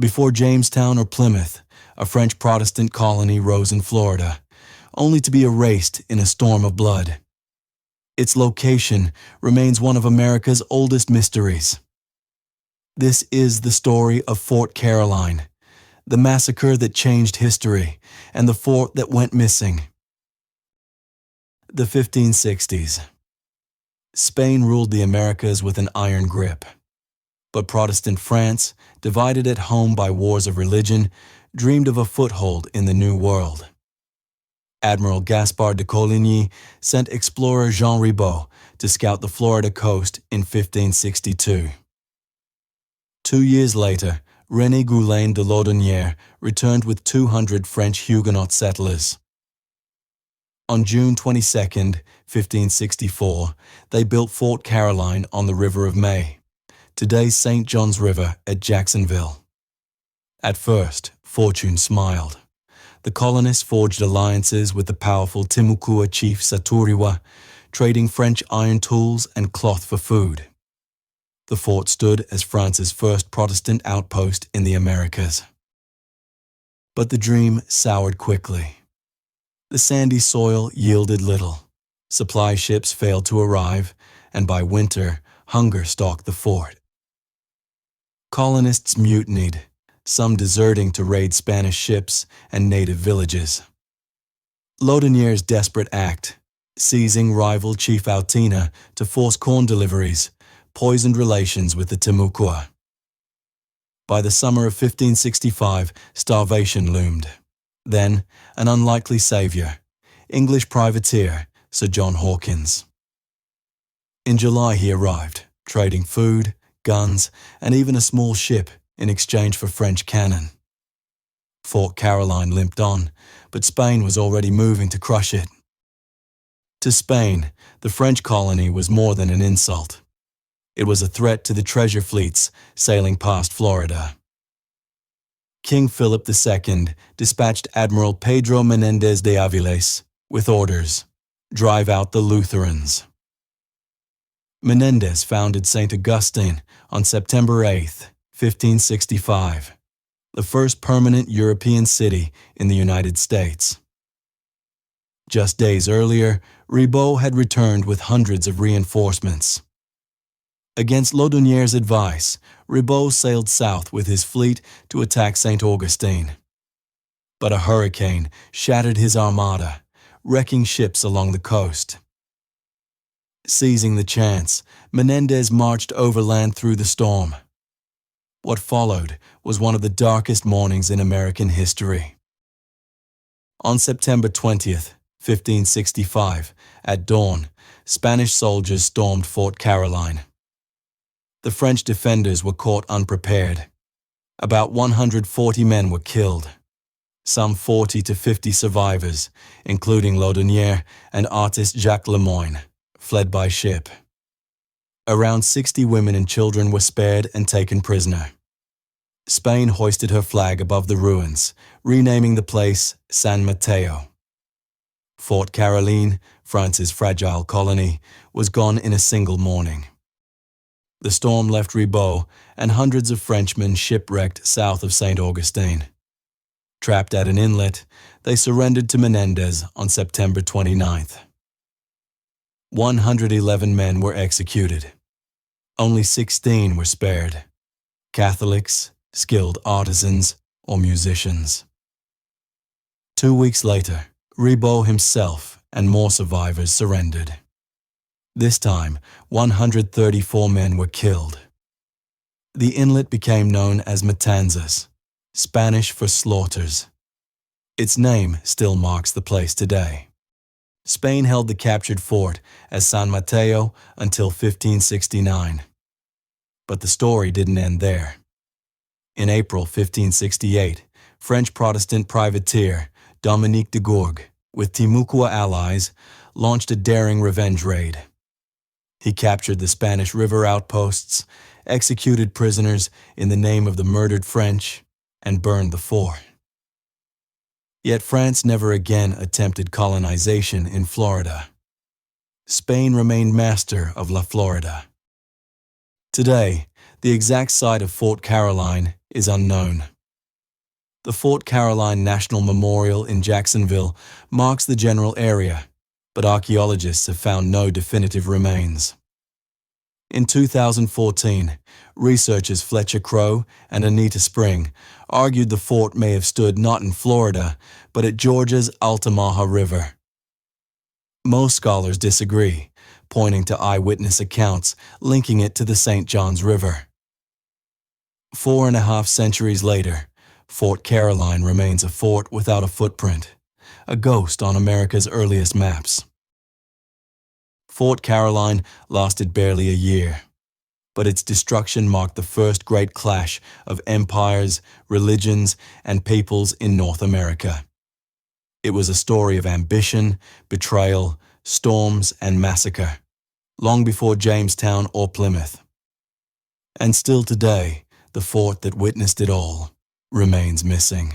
Before Jamestown or Plymouth, a French Protestant colony rose in Florida, only to be erased in a storm of blood. Its location remains one of America's oldest mysteries. This is the story of Fort Caroline, the massacre that changed history, and the fort that went missing. The 1560s. Spain ruled the Americas with an iron grip. But Protestant France, divided at home by wars of religion, dreamed of a foothold in the New World. Admiral Gaspard de Coligny sent explorer Jean Ribault to scout the Florida coast in 1562. 2 years later, René de Laudonnière returned with 200 French Huguenot settlers. On June 22, 1564, they built Fort Caroline on the River of May, today's St. Johns River at Jacksonville. At first, fortune smiled. The colonists forged alliances with the powerful Timucua Chief Saturiwa, trading French iron tools and cloth for food. The fort stood as France's first Protestant outpost in the Americas. But the dream soured quickly. The sandy soil yielded little. Supply ships failed to arrive, and by winter, hunger stalked the fort. Colonists mutinied, some deserting to raid Spanish ships and native villages. Laudonnière's desperate act, seizing rival Chief Altina to force corn deliveries, poisoned relations with the Timucua. By the summer of 1565, starvation loomed. Then, an unlikely savior, English privateer Sir John Hawkins. In July he arrived, trading food, guns, and even a small ship in exchange for French cannon. Fort Caroline limped on, but Spain was already moving to crush it. To Spain, the French colony was more than an insult. It was a threat to the treasure fleets sailing past Florida. King Philip II dispatched Admiral Pedro Menéndez de Avilés with orders: drive out the Lutherans. Menéndez founded St. Augustine on September 8, 1565, the first permanent European city in the United States. Just days earlier, Ribault had returned with hundreds of reinforcements. Against Laudonnière's advice, Ribault sailed south with his fleet to attack St. Augustine. But a hurricane shattered his armada, wrecking ships along the coast. Seizing the chance, Menéndez marched overland through the storm. What followed was one of the darkest mornings in American history. On September 20th, 1565, at dawn, Spanish soldiers stormed Fort Caroline. The French defenders were caught unprepared. About 140 men were killed. Some 40 to 50 survivors, including Laudonnière and artist Jacques Lemoyne, fled by ship. Around 60 women and children were spared and taken prisoner. Spain hoisted her flag above the ruins, renaming the place San Mateo. Fort Caroline, France's fragile colony, was gone in a single morning. The storm left Ribault and hundreds of Frenchmen shipwrecked south of St. Augustine. Trapped at an inlet, they surrendered to Menéndez on September 29th. 111 men were executed. Only 16 were spared: Catholics, skilled artisans, or musicians. 2 weeks later, Ribault himself and more survivors surrendered. This time, 134 men were killed. The inlet became known as Matanzas, Spanish for slaughters. Its name still marks the place today. Spain held the captured fort as San Mateo until 1569. But the story didn't end there. In April 1568, French Protestant privateer Dominique de Gourgues, with Timucua allies, launched a daring revenge raid. He captured the Spanish river outposts, executed prisoners in the name of the murdered French, and burned the fort. Yet France never again attempted colonization in Florida. Spain remained master of La Florida. Today, the exact site of Fort Caroline is unknown. The Fort Caroline National Memorial in Jacksonville marks the general area, but archaeologists have found no definitive remains. In 2014, researchers Fletcher Crowe and Anita Spring argued the fort may have stood not in Florida, but at Georgia's Altamaha River. Most scholars disagree, pointing to eyewitness accounts linking it to the St. Johns River. 4.5 centuries later, Fort Caroline remains a fort without a footprint, a ghost on America's earliest maps. Fort Caroline lasted barely a year, but its destruction marked the first great clash of empires, religions, and peoples in North America. It was a story of ambition, betrayal, storms, and massacre, long before Jamestown or Plymouth. And still today, the fort that witnessed it all remains missing.